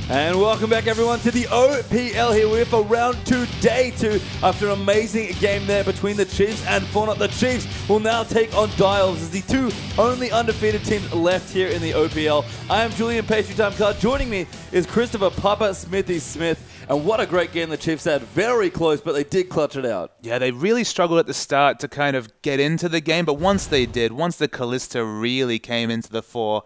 And welcome back, everyone, to the OPL. Here we're for round 2, day 2. After an amazing game there between the Chiefs and Fortnite, the Chiefs will now take on Dials as the two only undefeated teams left here in the OPL. I am Julian Pastry Time Card. Joining me is Christopher Papa Smithy Smith. And what a great game the Chiefs had. Very close, but they did clutch it out. Yeah, they really struggled at the start to kind of get into the game, but once they did, once the Callista really came into the fore,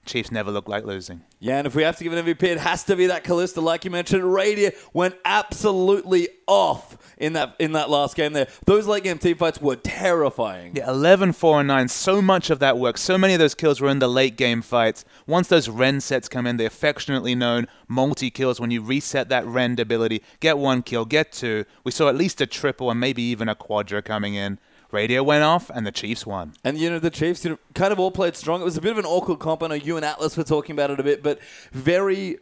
Chiefs never looked like losing. Yeah, and if we have to give an MVP, it has to be that Callista. Like you mentioned, Radiant went absolutely off in that last game there. Those late game team fights were terrifying. Yeah, 11, 4, and 9. So much of that work. So many of those kills were in the late game fights. Once those Ren sets come in, the affectionately known multi-kills, when you reset that Rend ability, get 1 kill, get 2. We saw at least a triple and maybe even a quadra coming in. Radio went off, and the Chiefs won. And, the Chiefs kind of all played strong. It was a bit of an awkward comp. I know you and Atlas were talking about it a bit, but very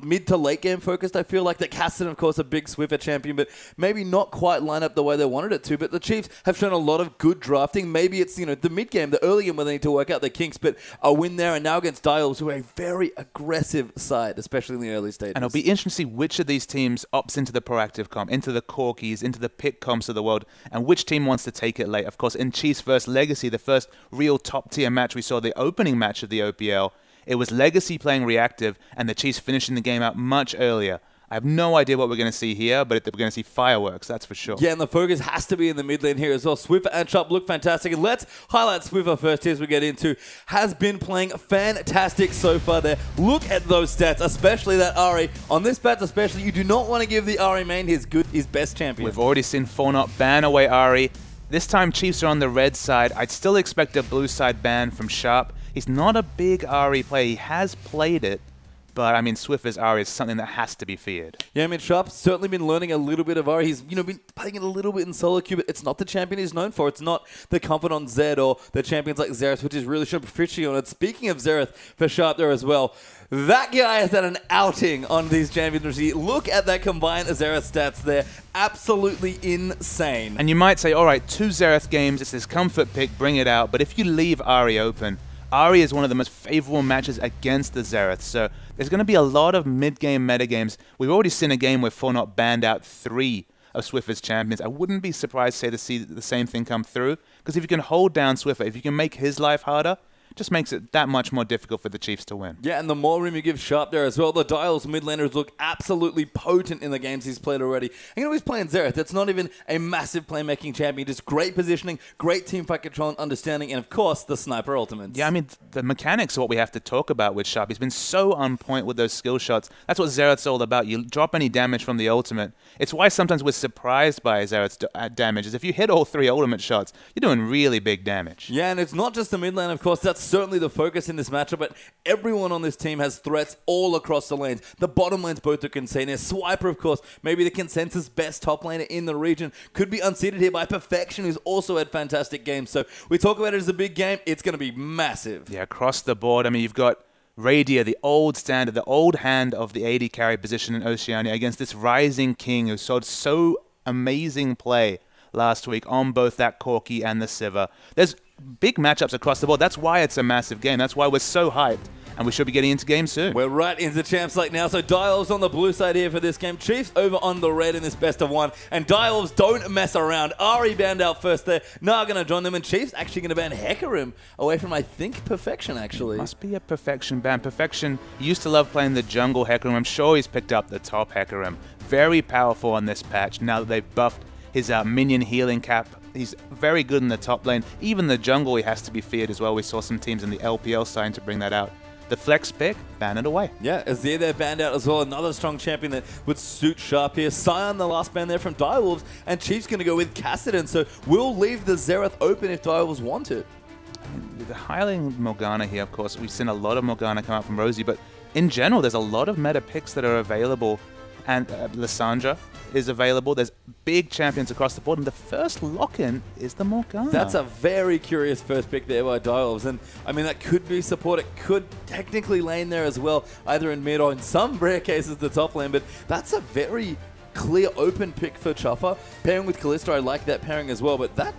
mid to late game focused, I feel like. That Cassidy, of course, a big Swiffer champion, but maybe not quite line up the way they wanted it to. But the Chiefs have shown a lot of good drafting. Maybe it's, the mid game, the early game where they need to work out their kinks, but a win there, and now against Dials, who are a very aggressive side, especially in the early stages. And it'll be interesting to see which of these teams opts into the proactive comp, into the Corkies, into the pick comps of the world, and which team wants to take it late. Of course, in Chiefs vs. Legacy, the first real top-tier match we saw, the opening match of the OPL, it was Legacy playing reactive and the Chiefs finishing the game out much earlier. I have no idea what we're going to see here, but we're going to see fireworks, that's for sure. Yeah, and the focus has to be in the mid lane here as well. Swiffer and Sharp look fantastic. And let's highlight Swiffer first here as we get into. Has been playing fantastic so far there. Look at those stats, especially that Ari. On this patch especially, you do not want to give the Ari main his best champion. We've already seen Fortnite ban away Ari. This time Chiefs are on the red side. I'd still expect a blue side ban from Sharp. He's not a big Ari player. He has played it. But, I mean, Swiffer's Ari is something that has to be feared. Yeah, I mean, Sharp's certainly been learning a little bit of Ari. He's, been playing it a little bit in solo queue, but it's not the champion he's known for. It's not the comfort on Zed or the champions like Xerath, which is really shown proficiency on it. Speaking of Xerath for Sharp there as well, that guy has had an outing on these champions. Look at that combined Xerath stats there. Absolutely insane. And you might say, all right, 2 Xerath games, it's his comfort pick, bring it out. But if you leave Ari open, Ari is one of the most favorable matches against the Xerath, so there's going to be a lot of mid-game metagames. We've already seen a game where Fortnite banned out 3 of Swiffer's champions. I wouldn't be surprised, say, to see the same thing come through, because if you can hold down Swiffer, if you can make his life harder, just makes it that much more difficult for the Chiefs to win. Yeah, and the more room you give Sharp there as well, the Dials mid laners look absolutely potent in the games he's played already. And he's playing Xerath. That's not even a massive playmaking champion. Just great positioning, great teamfight control and understanding, and of course, the sniper ultimates. Yeah, I mean, the mechanics are what we have to talk about with Sharp. He's been so on point with those skill shots. That's what Xerath's all about. You drop any damage from the ultimate. It's why sometimes we're surprised by Xerath's damage. If you hit all 3 ultimate shots, you're doing really big damage. Yeah, and it's not just the mid lane, of course. That's certainly the focus in this matchup, but everyone on this team has threats all across the lanes. The bottom lanes both look insane. There's Swiper, of course, maybe the consensus best top laner in the region. Could be unseated here by Perfection, who's also had fantastic games. So we talk about it as a big game. It's going to be massive. Yeah, across the board. I mean, you've got Radia, the old standard, the old hand of the AD carry position in Oceania against this Rising King who showed so amazing play last week on both that Corki and the Sivir. There's big matchups across the board. That's why it's a massive game. That's why we're so hyped. And we should be getting into games soon. We're right into Champs League now. So Dials on the blue side here for this game. Chiefs over on the red in this best of 1. And Dials don't mess around. Ari banned out first there. Now going to join them. And Chiefs actually going to ban Hecarim away from, I think, Perfection, actually. Must be a Perfection ban. Perfection used to love playing the jungle Hecarim. I'm sure he's picked up the top Hecarim. Very powerful on this patch now that they've buffed his minion healing cap. He's very good in the top lane. Even the jungle, he has to be feared as well. We saw some teams in the LPL starting to bring that out. The flex pick, ban it away. Yeah, Azir there banned out as well. Another strong champion that would suit Sharp here. Sion, the last ban there from Direwolves. And Chiefs going to go with Cassidy. So we'll leave the Xerath open if Direwolves want it. The highlighting Morgana here, of course. We've seen a lot of Morgana come out from Rosie. But in general, there's a lot of meta picks that are available. And Lissandra is available. There's big champions across the board, and the first lock-in is the Morgana. That's a very curious first pick there by Dials, and I mean that could be support. It could technically lane there as well, either in mid or in some rare cases the top lane, but that's a very clear open pick for Chuffer. Pairing with Callista, I like that pairing as well, but that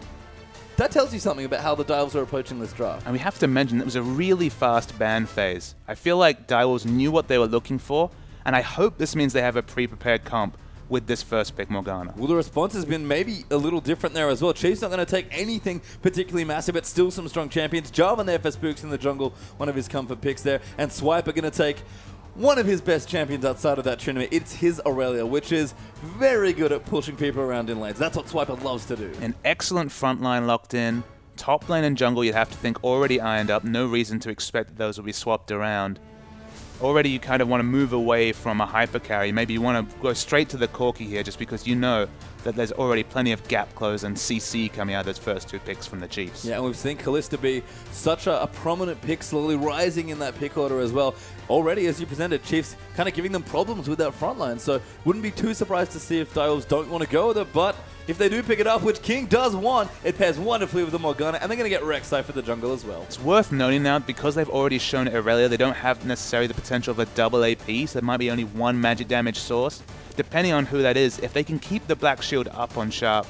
tells you something about how the Dials are approaching this draft. And we have to mention, it was a really fast ban phase. I feel like Dials knew what they were looking for, And I hope this means they have a pre-prepared comp with this first pick, Morgana. Well, the response has been maybe a little different there as well. Chiefs not going to take anything particularly massive, but still some strong champions. Jarvan there for Spooks in the jungle, one of his comfort picks there. And Swipe are going to take one of his best champions outside of that tournament. It's his Aurelia, which is very good at pushing people around in lanes. That's what Swiper loves to do. An excellent front line locked in. Top lane and jungle, you'd have to think already ironed up. No reason to expect that those will be swapped around. Already you kind of want to move away from a hyper carry. Maybe you want to go straight to the Corki here just because you know that there's already plenty of gap close and CC coming out of those first 2 picks from the Chiefs. Yeah, and we've seen Kalista be such a prominent pick, slowly rising in that pick order as well. Already, as you presented, Chiefs kind of giving them problems with that front line, so wouldn't be too surprised to see if Dials don't want to go with it, but if they do pick it up, which King does want, it pairs wonderfully with the Morgana, and they're going to get Rek'Sai for the jungle as well. It's worth noting now, because they've already shown Aurelia, they don't have necessarily the potential of a double AP, so there might be only one magic damage source. Depending on who that is, if they can keep the Black Shield up on Sharp,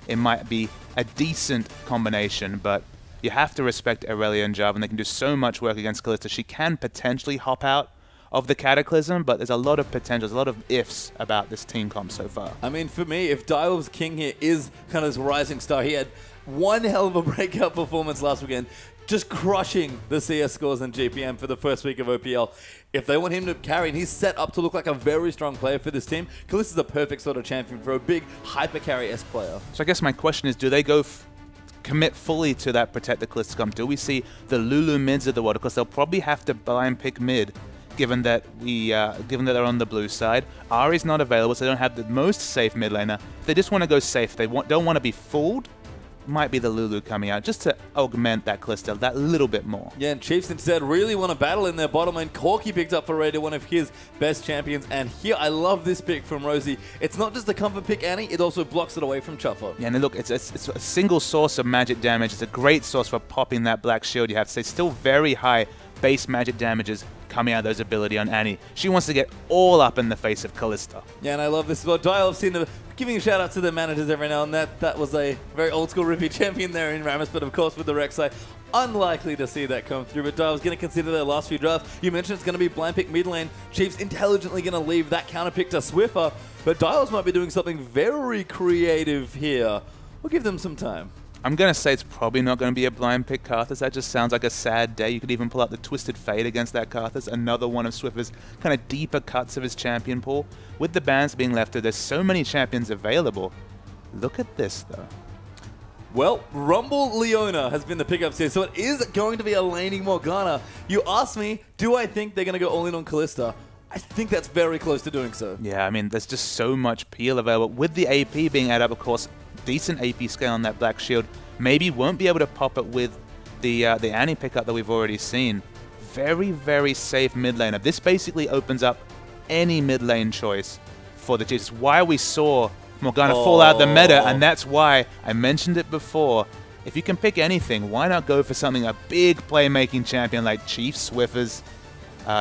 it might be a decent combination, but you have to respect Aurelia and Jarvan. They can do so much work against Kalista. She can potentially hop out of the Cataclysm, but there's a lot of potential, there's a lot of ifs about this team comp so far. I mean, for me, if Dial's King here is kind of this rising star, he had one hell of a breakout performance last weekend, just crushing the CS scores and GPM for the first week of OPL. If they want him to carry, and he's set up to look like a very strong player for this team, Kalista's the perfect sort of champion for a big hyper carry-esque player. So I guess my question is, do they go commit fully to that Protect the Kalista comp? Do we see the Lulu mids of the world? Because they'll probably have to blind pick mid, given that they're on the blue side. Ahri's not available, so they don't have the most safe mid laner. If they just want to go safe, they don't want to be fooled, might be the Lulu coming out, just to augment that Kalista that little bit more. Yeah, and Chiefs instead really want to battle in their bottom lane. Corki picked up for Raider, one of his best champions, and here I love this pick from Rosie. It's not just a comfort pick, Annie, it also blocks it away from Chuffer. Yeah, and look, it's a single source of magic damage. It's a great source for popping that Black Shield, you have to say. Still very high base magic damages coming out of those ability on Annie. She wants to get all up in the face of Kalista. Yeah, and I love this as well. Dial, I've seen them giving a shout out to their managers every now and then. That was a very old school Rippy champion there in Rammus, but of course with the Rek'Sai, unlikely to see that come through. But Dial's going to consider their last few drafts. You mentioned it's going to be blind pick mid lane. Chiefs intelligently going to leave that counter pick to Swiffer, but Dials might be doing something very creative here. We'll give them some time. I'm going to say it's probably not going to be a blind pick Karthus. That just sounds like a sad day. You could even pull out the Twisted Fate against that Karthus, another one of Swiffer's kind of deeper cuts of his champion pool. With the bans being left, there's so many champions available. Look at this, though. Well, Rumble Leona has been the pickups here, so it is going to be a laning Morgana. You asked me, do I think they're going to go all in on Kalista? I think that's very close to doing so. Yeah, I mean, there's just so much peel available. With the AP being added up, of course, decent AP scale on that Black Shield. Maybe won't be able to pop it with the Annie pickup that we've already seen. Very, very safe mid laner. This basically opens up any mid lane choice for the Chiefs. Why we saw Morgana fall out of the meta, and that's why I mentioned it before. If you can pick anything, why not go for something, a big playmaking champion like Chief Swiffer's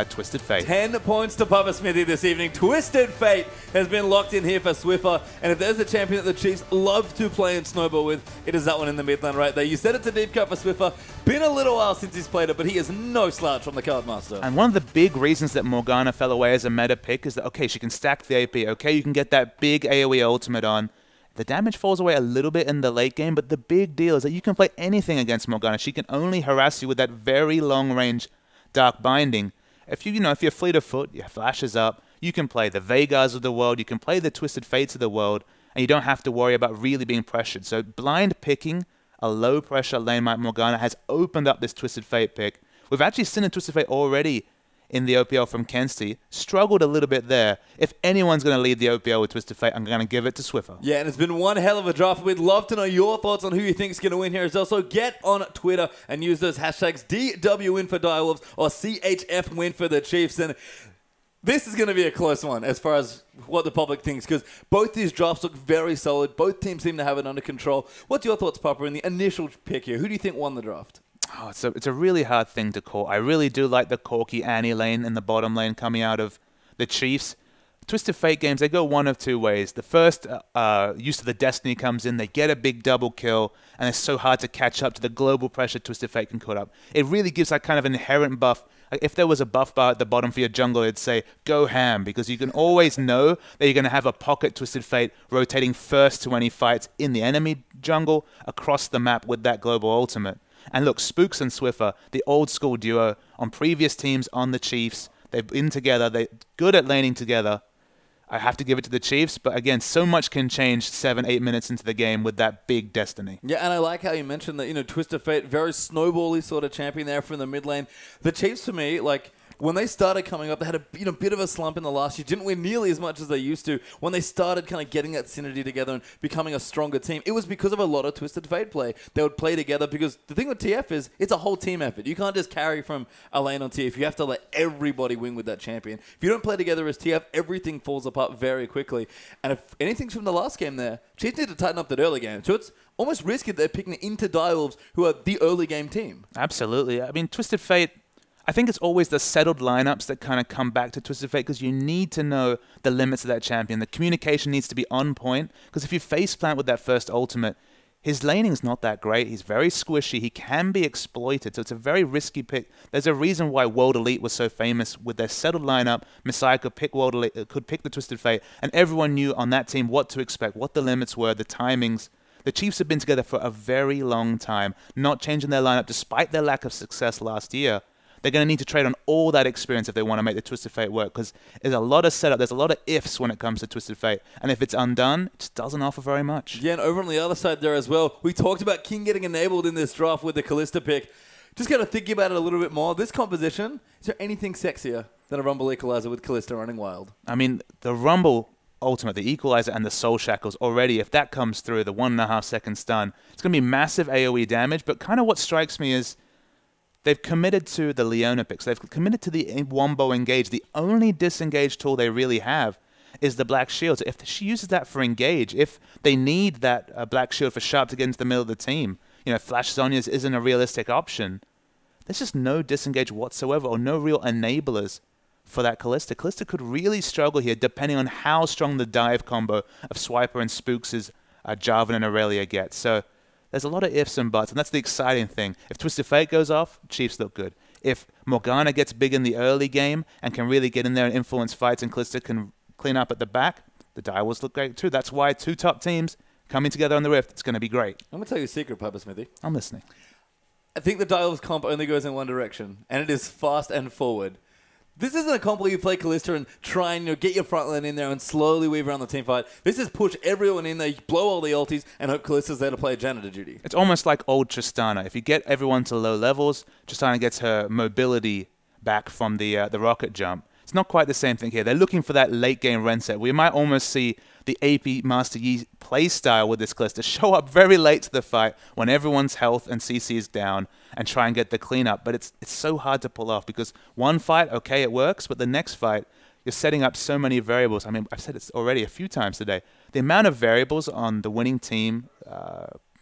Twisted Fate. 10 points to Papa Smithy this evening. Twisted Fate has been locked in here for Swiffer, and if there's a champion that the Chiefs love to play and snowball with, it is that one in the mid lane right there. You said it's a deep cut for Swiffer. Been a little while since he's played it, but he is no slouch from the card master. And one of the big reasons that Morgana fell away as a meta pick is that, okay, she can stack the AP, okay, you can get that big AoE ultimate on. The damage falls away a little bit in the late game, but the big deal is that you can play anything against Morgana. She can only harass you with that very long range Dark Binding. If if you're fleet of foot, your flashes up, you can play the Vegas of the world, you can play the Twisted Fates of the world, and you don't have to worry about really being pressured. So blind picking a low pressure lane like Morgana has opened up this Twisted Fate pick. We've actually seen a Twisted Fate already in the OPL from Kensti. Struggled a little bit there. If anyone's going to lead the OPL with Twisted Fate, I'm going to give it to Swiffer. Yeah, and it's been one hell of a draft. We'd love to know your thoughts on who you think is going to win here as well. So get on Twitter and use those hashtags DWWin for Direwolves or CHFWin for the Chiefs. And this is going to be a close one as far as what the public thinks, because both these drafts look very solid. Both teams seem to have it under control. What's your thoughts, Papa, in the initial pick here? Who do you think won the draft? Oh, it's a really hard thing to call. I really do like the Corki Annie lane in the bottom lane coming out of the Chiefs. Twisted Fate games, they go one of two ways. The first use of the Destiny comes in, they get a big double kill, and it's so hard to catch up to the global pressure Twisted Fate can put up. It really gives that kind of inherent buff. Like if there was a buff bar at the bottom for your jungle, it'd say, go ham, because you can always know that you're going to have a pocket Twisted Fate rotating first to any fights in the enemy jungle across the map with that global ultimate. And look, Spooks and Swiffer, the old school duo on previous teams on the Chiefs, they've been together, they're good at laning together. I have to give it to the Chiefs, but again, so much can change 7-8 minutes into the game with that big Destiny. Yeah, and I like how you mentioned that, Twisted Fate, very snowbally sort of champion there from the mid lane. The Chiefs, for me, like, when they started coming up, they had a bit of a slump in the last year. Didn't win nearly as much as they used to. When they started kind of getting that synergy together and becoming a stronger team, it was because of a lot of Twisted Fate play. They would play together because the thing with TF is it's a whole team effort. You can't just carry from a lane on TF. You have to let everybody win with that champion. If you don't play together as TF, everything falls apart very quickly. And if anything's from the last game there, Chiefs need to tighten up that early game. So it's almost risky that they're picking into Direwolves, who are the early game team. Absolutely. I mean, Twisted Fate, I think it's always the settled lineups that kind of come back to Twisted Fate because you need to know the limits of that champion. The communication needs to be on point because if you face plant with that first ultimate, his laning's not that great. He's very squishy. He can be exploited, so it's a very risky pick. There's a reason why World Elite was so famous with their settled lineup. Messiah could pick World Elite, could pick the Twisted Fate, and everyone knew on that team what to expect, what the limits were, the timings. The Chiefs have been together for a very long time, not changing their lineup despite their lack of success last year. They're going to need to trade on all that experience if they want to make the Twisted Fate work because there's a lot of setup, there's a lot of ifs when it comes to Twisted Fate. And if it's undone, it just doesn't offer very much. Yeah, and over on the other side there as well, we talked about King getting enabled in this draft with the Kalista pick. Just kind of thinking about it a little bit more. This composition, is there anything sexier than a Rumble Equalizer with Kalista running wild? I mean, the Rumble Ultimate, the Equalizer and the Soul Shackles already, if that comes through, the 1.5 second stun, it's going to be massive AoE damage. But kind of what strikes me is they've committed to the Leona picks. They've committed to the Wombo Engage. The only disengage tool they really have is the Black Shield. So if she uses that for Engage, if they need that Black Shield for Sharp to get into the middle of the team, Flash Zhonya's isn't a realistic option. There's just no disengage whatsoever or no real enablers for that Kalista. Kalista could really struggle here depending on how strong the dive combo of Swiper and Spooks' Jarvan and Aurelia gets. So there's a lot of ifs and buts, and that's the exciting thing. If Twisted Fate goes off, Chiefs look good. If Morgana gets big in the early game and can really get in there and influence fights and Kalista can clean up at the back, the Direwolves look great too. That's why two top teams coming together on the Rift, it's going to be great. I'm going to tell you a secret, Papa Smithy. I'm listening. I think the Direwolves comp only goes in one direction, and it is fast and forward. This isn't a comp where you play Kalista and try and get your front line in there and slowly weave around the team fight. This is push everyone in there, blow all the ultis, and hope Kalista's there to play janitor duty. It's almost like old Tristana. If you get everyone to low levels, Tristana gets her mobility back from the rocket jump. It's not quite the same thing here. They're looking for that late game reset. We might almost see the AP Master Yi play style with this Kalista show up very late to the fight when everyone's health and CC is down and try and get the cleanup. But it's so hard to pull off because one fight, okay, it works, but the next fight, you're setting up so many variables. I mean, I've said it already a few times today. The amount of variables on the winning team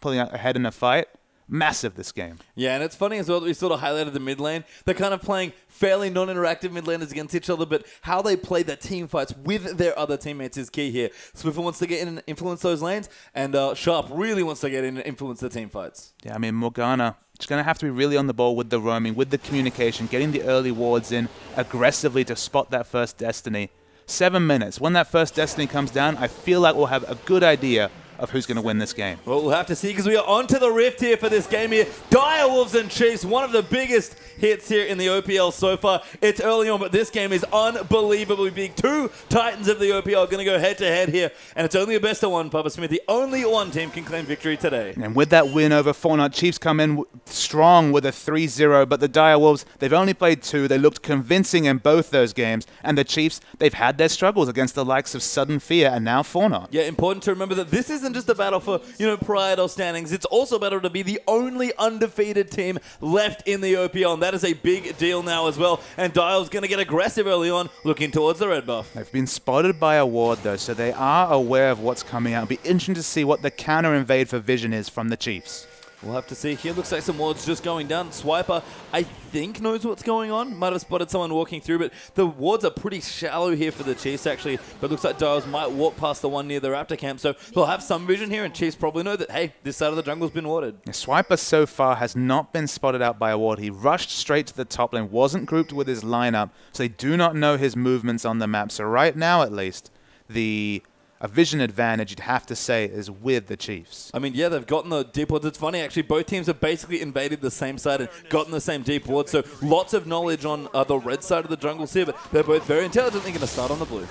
pulling out ahead in a fight, massive this game. Yeah, and it's funny as well that we sort of highlighted the mid lane. They're kind of playing fairly non-interactive mid laners against each other, but how they play their team fights with their other teammates is key here. Swiffer wants to get in and influence those lanes, and Sharp really wants to get in and influence the team fights. Yeah, I mean, Morgana, she's going to have to be really on the ball with the roaming, with the communication, getting the early wards in aggressively to spot that first Destiny. 7 minutes. When that first Destiny comes down, I feel like we'll have a good idea of who's going to win this game. Well, we'll have to see because we are on to the Rift here for this game here. Direwolves and Chiefs, one of the biggest hits here in the OPL so far. It's early on, but this game is unbelievably big. Two Titans of the OPL are going to go head-to-head here, and it's only a best of one, Papa Smith. The only one team can claim victory today. And with that win over Fortnite, Chiefs come in strong with a 3-0, but the Direwolves, they've only played two. They looked convincing in both those games, and the Chiefs, they've had their struggles against the likes of Sudden Fear and now Fortnite. Yeah, important to remember that this isn't just a battle for, pride or standings. It's also a battle to be the only undefeated team left in the OPL, and that is a big deal now as well. And Dial's going to get aggressive early on, looking towards the red buff. They've been spotted by a ward, though, so they are aware of what's coming out. It'll be interesting to see what the counter invade for Vision is from the Chiefs. We'll have to see here. Looks like some wards just going down. Swiper, I think, knows what's going on. Might have spotted someone walking through, but the wards are pretty shallow here for the Chiefs, actually. But looks like Dials might walk past the one near the Raptor camp, so they'll have some vision here, and Chiefs probably know that, hey, this side of the jungle's been warded. Yeah, Swiper so far has not been spotted out by a ward. He rushed straight to the top lane, wasn't grouped with his lineup, so they do not know his movements on the map. So right now, at least, a vision advantage, you'd have to say, is with the Chiefs. I mean, yeah, they've gotten the deep wards. It's funny, actually, both teams have basically invaded the same side and gotten the same deep wards, so lots of knowledge on the red side of the jungles here, but they're both very intelligently going to start on the blue.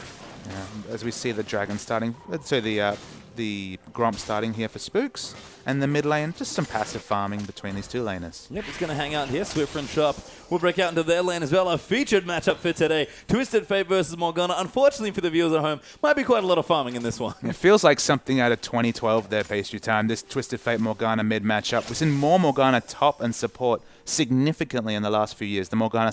Yeah, as we see the Dragon starting, so the Gromp starting here for Spooks, and the mid lane, just some passive farming between these two laners. Yep, it's going to hang out here. Swiffer and Sharp will break out into their lane as well. Our featured matchup for today, Twisted Fate versus Morgana. Unfortunately for the viewers at home, might be quite a lot of farming in this one. It feels like something out of 2012 there, Pastry Time, this Twisted Fate Morgana mid matchup. We've seen more Morgana top and support significantly in the last few years. The Morgana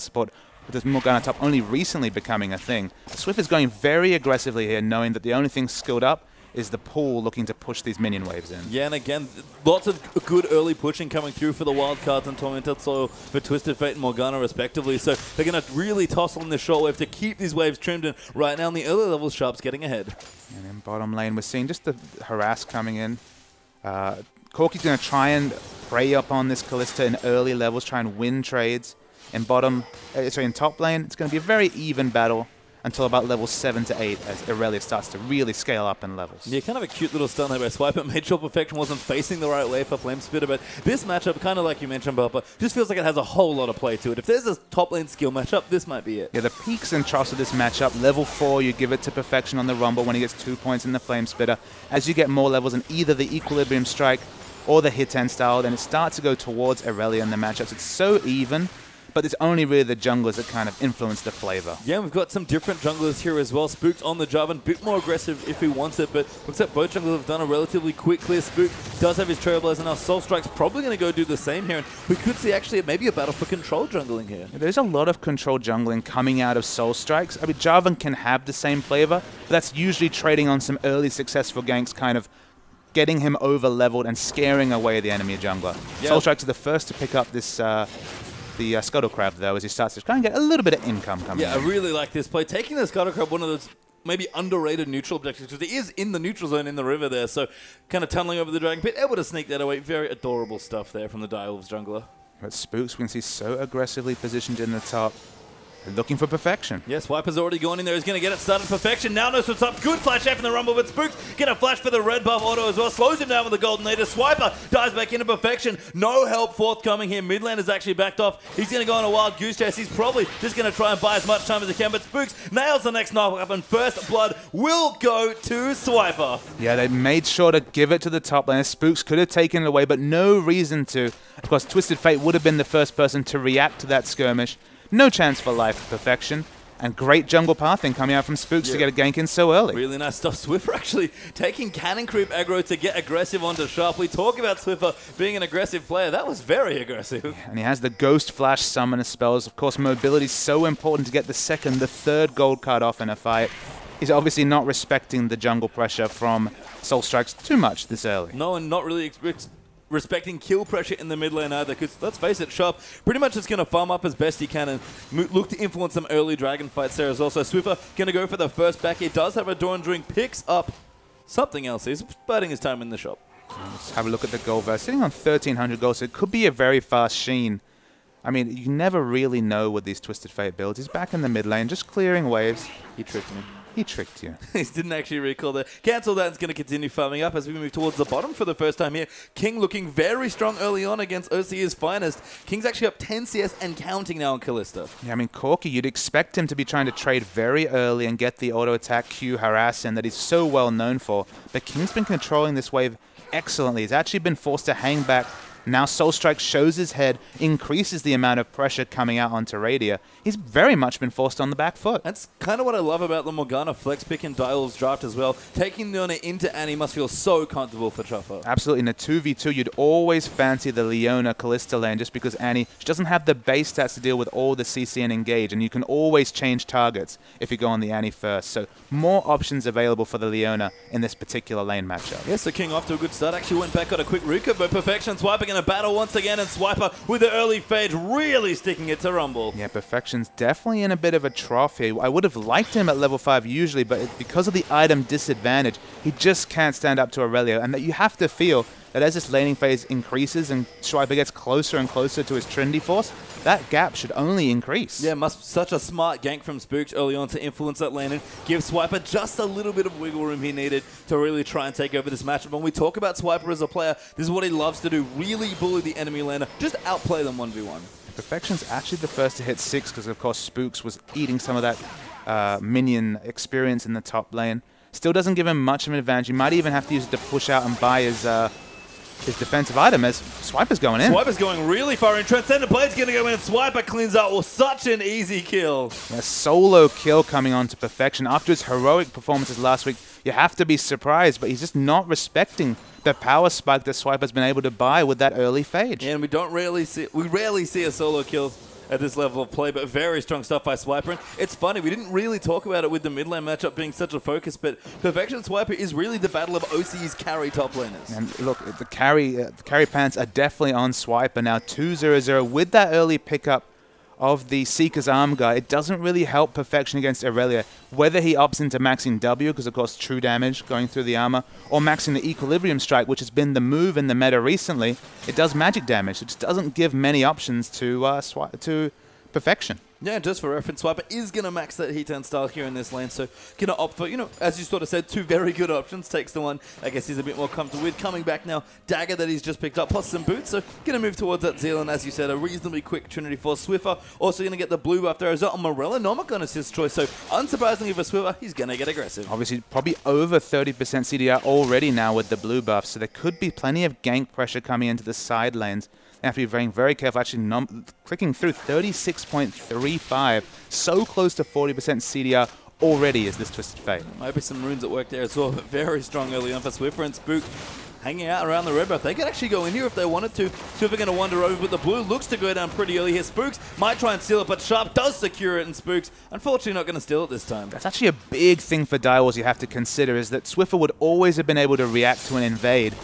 top only recently becoming a thing. Swift is going very aggressively here, knowing that the only thing skilled up is the pool looking to push these minion waves in. Yeah, and again, lots of good early pushing coming through for the wild cards and Tormented Soil for Twisted Fate and Morgana respectively. So they're going to really tussle in the short wave to keep these waves trimmed, and right now in the early levels, Sharp's getting ahead. And in bottom lane, we're seeing just the harass coming in. Corki's going to try and prey up on this Kalista in early levels, try and win trades. In top lane, it's going to be a very even battle until about level 7 to 8 as Irelia starts to really scale up in levels. Yeah, kind of a cute little stun there by Swiper. Made sure Perfection wasn't facing the right way for Flame Spitter, but this matchup, kind of like you mentioned, Bubba, just feels like it has a whole lot of play to it. If there's a top lane skill matchup, this might be it. Yeah, the peaks and troughs of this matchup, level 4, you give it to Perfection on the Rumble when he gets 2 points in the Flame Spitter. As you get more levels in either the Equilibrium Strike or the Hit 10 style, then it starts to go towards Irelia in the matchups. It's so even, but it's only really the junglers that kind of influence the flavor. Yeah, we've got some different junglers here as well. Spook's on the job and a bit more aggressive if he wants it, but looks like both junglers have done a relatively quick clear. Spook does have his Trailblazer now. Soul Strike's probably going to go do the same here, and we could see actually maybe a battle for control jungling here. Yeah, there's a lot of control jungling coming out of Soul Strikes. I mean, Jarvan can have the same flavor, but that's usually trading on some early successful ganks, kind of getting him over-leveled and scaring away the enemy jungler. Yep. Soul Strikes are the first to pick up this the Scuttle Crab, though, as he starts to try and get a little bit of income coming in. I really like this play. Taking the Scuttle Crab, one of those maybe underrated neutral objectives, because it is in the neutral zone in the river there, so kind of tunneling over the Dragon Pit, able to sneak that away. Very adorable stuff there from the Direwolves jungler. But Spooks, we can see so aggressively positioned in the top. They're looking for Perfection. Yes, Wiper's already gone in there. He's going to get it started. Perfection now knows what's up. Good flash out from the Rumble, but Spooks get a flash for the red buff auto as well. Slows him down with the Golden Nader. Swiper dives back into Perfection. No help forthcoming here. Mid lane is actually backed off. He's going to go on a wild goose chase. He's probably just going to try and buy as much time as he can, but Spooks nails the next knock up, and first blood will go to Swiper. Yeah, they made sure to give it to the top lane. Spooks could have taken it away, but no reason to. Of course, Twisted Fate would have been the first person to react to that skirmish. No chance for life Perfection. And great jungle pathing coming out from Spooks to get a gank in so early. Really nice stuff. Swiffer actually taking cannon creep aggro to get aggressive onto Sharp. We talk about Swiffer being an aggressive player. That was very aggressive. Yeah, and he has the Ghost Flash summoner spells. Of course, mobility is so important to get the second, the third gold card off in a fight. He's obviously not respecting the jungle pressure from Soul Strikes too much this early. No, and not really respecting kill pressure in the mid lane either, because let's face it, Sharp pretty much is going to farm up as best he can and look to influence some early dragon fights there as well. So Swiffer going to go for the first back. He does have a Dawn Drink, picks up something else. He's biding his time in the shop. Let's have a look at the gold verse. Sitting on 1,300 gold, so it could be a very fast Sheen. I mean, you never really know with these Twisted Fate builds. He's back in the mid lane, just clearing waves. He tricked me. He tricked you. He didn't actually recall that. Cancel that. It's going to continue farming up as we move towards the bottom for the first time here. King looking very strong early on against OCE's finest. King's actually up 10 CS and counting now on Kalista. Yeah, I mean, Corki, you'd expect him to be trying to trade very early and get the auto attack Q harass in that he's so well known for. But King's been controlling this wave excellently. He's actually been forced to hang back. Now Soul Strike shows his head, increases the amount of pressure coming out onto Radia. He's very much been forced on the back foot. That's kind of what I love about the Morgana flex pick and Dial's draft as well. Taking Leona into Annie must feel so comfortable for Chuffer. Absolutely. In a 2v2, you'd always fancy the Leona Kalista lane just because Annie, she doesn't have the base stats to deal with all the CC and engage, and you can always change targets if you go on the Annie first. So more options available for the Leona in this particular lane matchup. Yes, the King off to a good start. Actually went back, got a quick Ruka, but Perfection Swiper going to to battle once again, and Swiper with the early fade really sticking it to Rumble. Yeah, Perfection's definitely in a bit of a trough here. I would have liked him at level 5 usually, but because of the item disadvantage, he just can't stand up to Aurelio, and that you have to feel that as this laning phase increases and Swiper gets closer and closer to his Trinity Force, that gap should only increase. Yeah, such a smart gank from Spooks early on to influence that lane and give Swiper just a little bit of wiggle room he needed to really try and take over this matchup. When we talk about Swiper as a player, this is what he loves to do, really bully the enemy laner, just outplay them 1v1. Perfection's actually the first to hit 6 because, of course, Spooks was eating some of that minion experience in the top lane. Still doesn't give him much of an advantage. He might even have to use it to push out and buy his defensive item as Swiper's going in. Swiper's going really far in. Transcendent Blade's going to go in and Swiper cleans up. Well, such an easy kill. A solo kill coming on to Perfection. After his heroic performances last week, you have to be surprised, but he's just not respecting the power spike that Swiper's been able to buy with that early phage. Yeah, and we rarely see a solo kill at this level of play, but very strong stuff by Swiper. And it's funny, we didn't really talk about it with the mid lane matchup being such a focus, but Perfection Swiper is really the battle of OC's carry top laners. And look, the carry pants are definitely on Swiper now, 2-0-0 with that early pickup of the Seeker's Arm guy. It doesn't really help Perfection against Aurelia, whether he opts into maxing W, because of course true damage going through the armor, or maxing the Equilibrium Strike, which has been the move in the meta recently. It does magic damage. It just doesn't give many options to Perfection. Yeah, just for reference, Swiper is going to max that Heat and style here in this lane, so going to opt for, as you sort of said, 2 very good options. Takes the one I guess he's a bit more comfortable with. Coming back now, Dagger that he's just picked up, plus some boots, so going to move towards that Zealand, as you said, a reasonably quick Trinity Force. Swiffer also going to get the blue buff there as well. Morella not going to assist choice, so unsurprisingly for Swiffer, he's going to get aggressive. Obviously, probably over 30% CDR already now with the blue buff, so there could be plenty of gank pressure coming into the side lanes. You have to be very careful. Actually, clicking through 36.35, so close to 40% CDR already is this Twisted Fate. Might be some runes at work there as well, but very strong early on for Swiffer and Spook. Hanging out around the red buff. They could actually go in here if they wanted to. Swiffer going to wander over, but the blue looks to go down pretty early here. Spooks might try and steal it, but Sharp does secure it, and Spooks, unfortunately, not going to steal it this time. That's actually a big thing for Direwolves you have to consider, is that Swiffer would always have been able to react to an invade.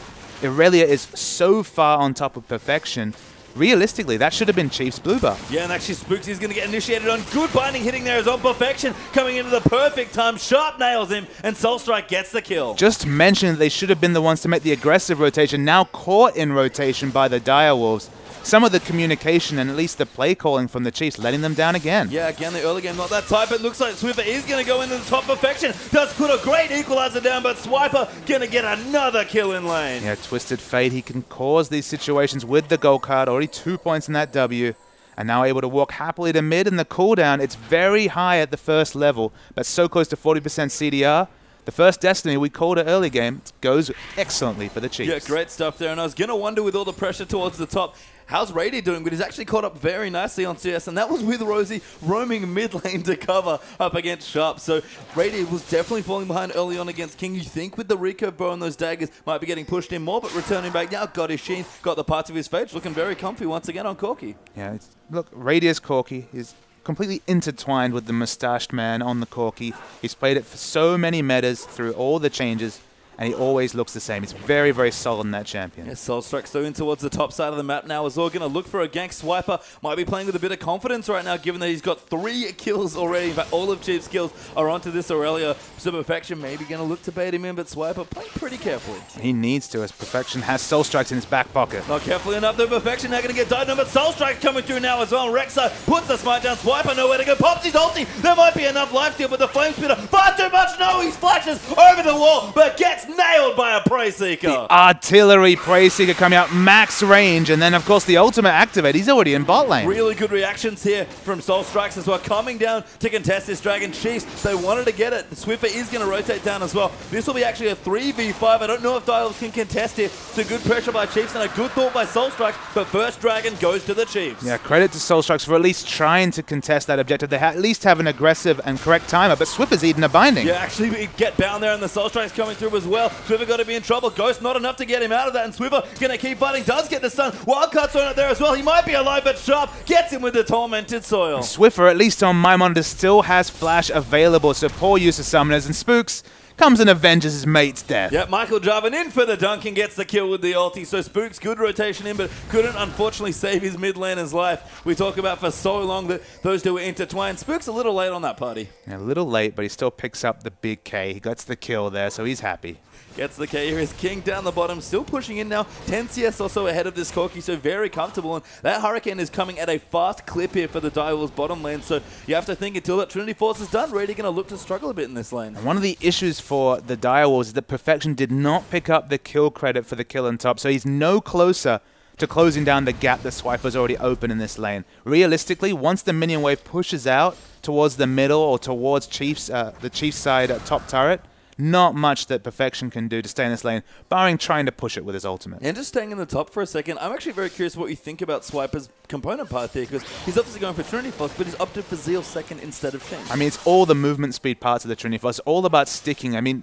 Aurelia is so far on top of Perfection. Realistically, that should have been Chief's blue buff. Yeah, and actually Spooks is going to get initiated on. Good binding hitting there as well. Perfection coming into the perfect time. Sharp nails him, and Soul Strike gets the kill. Just mentioned they should have been the ones to make the aggressive rotation, now caught in rotation by the Direwolves. Some of the communication and at least the play calling from the Chiefs letting them down again. Yeah, again, the early game not that tight, but looks like Swiffer is going to go into the top. Perfection does put a great equalizer down, but Swiper going to get another kill in lane. Yeah, Twisted Fate, he can cause these situations with the gold card, already 2 points in that W, and now able to walk happily to mid, and the cooldown, it's very high at the first level, but so close to 40% CDR. The first Destiny, we called it early game, goes excellently for the Chiefs. Yeah, great stuff there, and I was going to wonder with all the pressure towards the top, how's Rady doing? But he's actually caught up very nicely on CS, and that was with Rosie roaming mid lane to cover up against Sharp. So Rady was definitely falling behind early on against King. You think with the recurve bow and those daggers might be getting pushed in more, but returning back now, got his sheen, got the parts of his phage, looking very comfy once again on Corki. Yeah, look, Rady is Corki. He's completely intertwined with the mustached man on the Corki. He's played it for so many metas through all the changes, and he always looks the same. He's very, very solid in that champion. Yeah, Soul Strike's in towards the top side of the map now. Is all going to look for a gank. Swiper might be playing with a bit of confidence right now, given that he's got 3 kills already. In fact, all of Chief's kills are onto this Aurelia. So Perfection maybe going to look to bait him in, but Swiper playing pretty carefully. He needs to, as Perfection has Soul Strikes in his back pocket. Not carefully enough, though. Perfection now going to get died on, but Soul Strike's coming through now as well. Rexa puts the smite down. Swiper nowhere to go. Pops his ulti. There might be enough life steal, but the Flame Spitter far too much. No, he splashes over the wall, but gets nailed by a Prey Seeker. The artillery Prey Seeker coming out, max range, and then of course the ultimate activate. He's already in bot lane. Really good reactions here from Soul Strikes as well, coming down to contest this Dragon Chiefs. They wanted to get it. Swiffer is going to rotate down as well. This will be actually a 3v5. I don't know if Direwolves can contest here. It's a good pressure by Chiefs and a good thought by Soul Strikes, but first Dragon goes to the Chiefs. Yeah, credit to Soul Strikes for at least trying to contest that objective. They at least have an aggressive and correct timer, but Swiffer's eating a binding. Yeah, actually we get bound there and the Soul Strikes coming through as well. Swiffer got to be in trouble. Ghost not enough to get him out of that, and Swiffer going to keep fighting. Does get the stun. Wildcard's on it there as well. He might be alive, but Sharp gets him with the Tormented Soil. Swiffer, at least on my monitor, still has Flash available, so poor use of Summoners, and Spooks comes and avenges his mate's death. Yep, Michael driving in for the dunk and gets the kill with the ulti. So Spooks, good rotation in, but couldn't unfortunately save his mid laner's life. We talk about for so long that those two were intertwined. Spooks a little late on that party. A little late, but he still picks up the big K. He gets the kill there, so he's happy. Gets the K here. Is King down the bottom, still pushing in now. 10 CS also ahead of this Corki, so very comfortable. And that Hurricane is coming at a fast clip here for the Direwolves bottom lane. So you have to think until that Trinity Force is done, Rady going to look to struggle a bit in this lane. And one of the issues for the Direwolves is that Perfection did not pick up the kill credit for the kill on top, so he's no closer to closing down the gap that Swiper's already open in this lane. Realistically, once the minion wave pushes out towards the middle or towards the Chiefs side top turret, not much that Perfection can do to stay in this lane, barring trying to push it with his ultimate. And just staying in the top for a second, I'm actually very curious what you think about Swiper's component path here, because he's obviously going for Trinity Force, but he's opted for Zeal second instead of Shen. I mean, it's all the movement speed parts of the Trinity Force. It's all about sticking. I mean,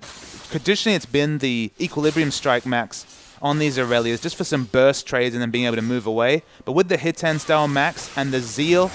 traditionally it's been the Equilibrium Strike max on these Aurelias, just for some burst trades and then being able to move away. But with the Hit-10 style max and the Zeal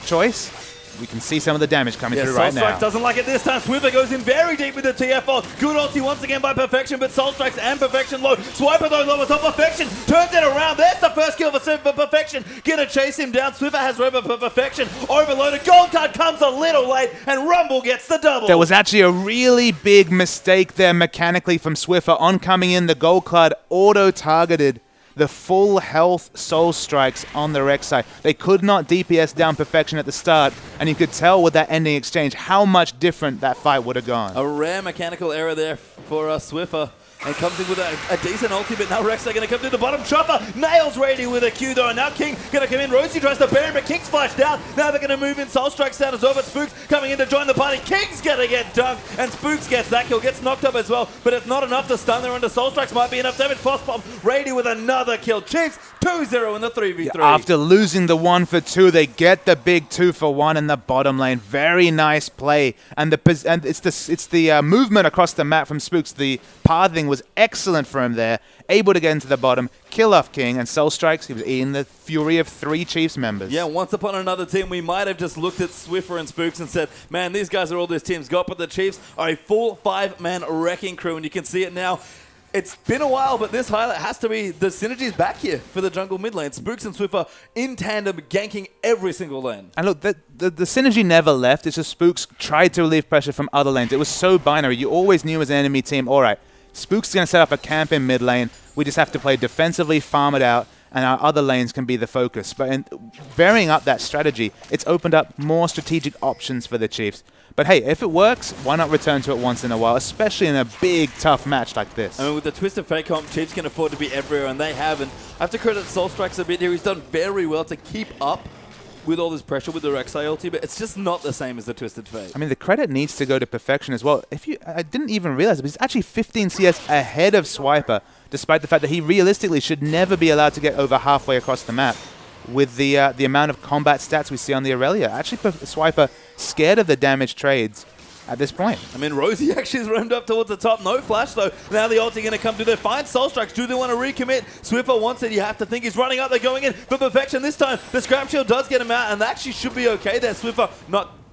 choice, we can see some of the damage coming through right now. Soulstrike doesn't like it this time. Swiffer goes in very deep with the TFO. Good ulti once again by Perfection, but Soulstrike's and Perfection low. Swiper though lowers off Perfection, turns it around. There's the first kill for Perfection. Gonna chase him down. Swiffer has Rover for Perfection. Overloaded. Gold card comes a little late, and Rumble gets the double. There was actually a really big mistake there mechanically from Swiffer. On coming in, the gold card auto-targeted the full health soul strikes on the Rek'Sai. They could not DPS down Perfection at the start, and you could tell with that ending exchange how much different that fight would have gone. A rare mechanical error there for Swiffer. And comes in with a decent ulti, but now Rek'Sai going to come to the bottom. Chopper nails Rady with a Q though, and now King going to come in. Rosie tries to bury him, but King's flashed down. Now they're going to move in. Soul Strike's down as well, but Spooks coming in to join the party. King's going to get dunked, and Spooks gets that kill, gets knocked up as well, but it's not enough to stun there under Soul Strikes. Might be enough damage. Frost Bomb, Rady with another kill. Chiefs 2-0 in the 3v3. Yeah, after losing the 1-for-2, they get the big 2-for-1 in the bottom lane. Very nice play, and it's the movement across the map from Spooks. The pathing was excellent for him there. Able to get into the bottom, kill off King, and Soul Strikes. He was eating the fury of 3 Chiefs members. Yeah, once upon another team, we might have just looked at Swiffer and Spooks and said, man, these guys are all this team's got, but the Chiefs are a full 5-man wrecking crew, and you can see it now. It's been a while, but this highlight has to be the synergy's back here for the jungle mid lane. Spooks and Swiffer in tandem, ganking every single lane. And look, the synergy never left. It's just Spooks tried to relieve pressure from other lanes. It was so binary. You always knew as an enemy team, all right, Spooks is going to set up a camp in mid lane. We just have to play defensively, farm it out, and our other lanes can be the focus. But in varying up that strategy, it's opened up more strategic options for the Chiefs. But hey, if it works, why not return to it once in a while, especially in a big, tough match like this? I mean, with the Twisted Fate comp, Chiefs can afford to be everywhere, and they have. And I have to credit Soul Strikes a bit here. He's done very well to keep up with all this pressure with the Rek'Sai ulti, but it's just not the same as the Twisted Fate. I mean, the credit needs to go to Perfection as well. I didn't even realize it, but he's actually 15 CS ahead of Swiper, despite the fact that he realistically should never be allowed to get over halfway across the map. With the amount of combat stats we see on the Aurelia. Actually, Swiper scared of the damage trades at this point. I mean, Rosie actually has roamed up towards the top. No flash, though. Now the ulti going to come to their fine Soul Strikes. Do they want to recommit? Swiffer wants it. You have to think he's running up. They're going in for Perfection this time. The Scrap Shield does get him out, and that actually should be okay there. Swiffer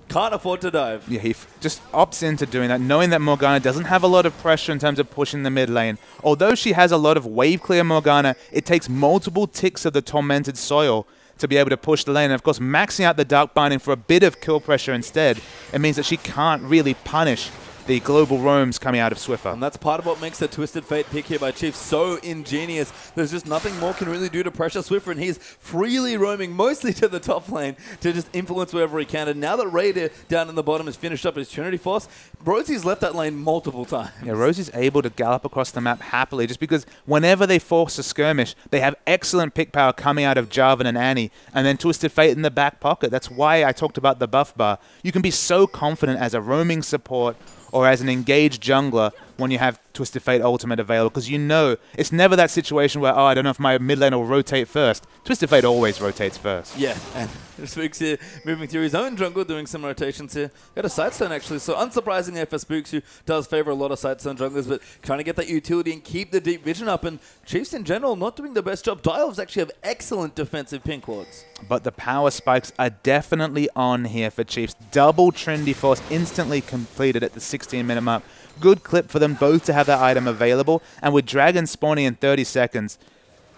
can't afford to dive. Yeah, he just opts into doing that, knowing that Morgana doesn't have a lot of pressure in terms of pushing the mid lane. Although she has a lot of wave clear Morgana, it takes multiple ticks of the Tormented Soil to be able to push the lane. And of course, maxing out the Dark Binding for a bit of kill pressure instead, it means that she can't really punish the global roams coming out of Swiffer. And that's part of what makes the Twisted Fate pick here by Chief so ingenious. There's just nothing more can really do to pressure Swiffer, and he's freely roaming mostly to the top lane to just influence wherever he can. And now that Raider down in the bottom has finished up his Trinity Force, Rosie's left that lane multiple times. Yeah, Rosie's able to gallop across the map happily just because whenever they force a skirmish, they have excellent pick power coming out of Jarvan and Annie, and then Twisted Fate in the back pocket. That's why I talked about the buff bar. You can be so confident as a roaming support or as an engaged jungler when you have Twisted Fate Ultimate available, because you know it's never that situation where, oh, I don't know if my mid lane will rotate first. Twisted Fate always rotates first. Yeah, and Spooks here moving through his own jungle, doing some rotations here. Got a Sidestone actually, so unsurprising there for Spooks, who does favor a lot of Sidestone junglers, but trying to get that utility and keep the deep vision up, and Chiefs in general not doing the best job. Direwolves actually have excellent defensive pink wards. But the power spikes are definitely on here for Chiefs. Double Trinity Force instantly completed at the 16-minute mark. good clip for them both to have that item available. And with Dragon spawning in 30 seconds,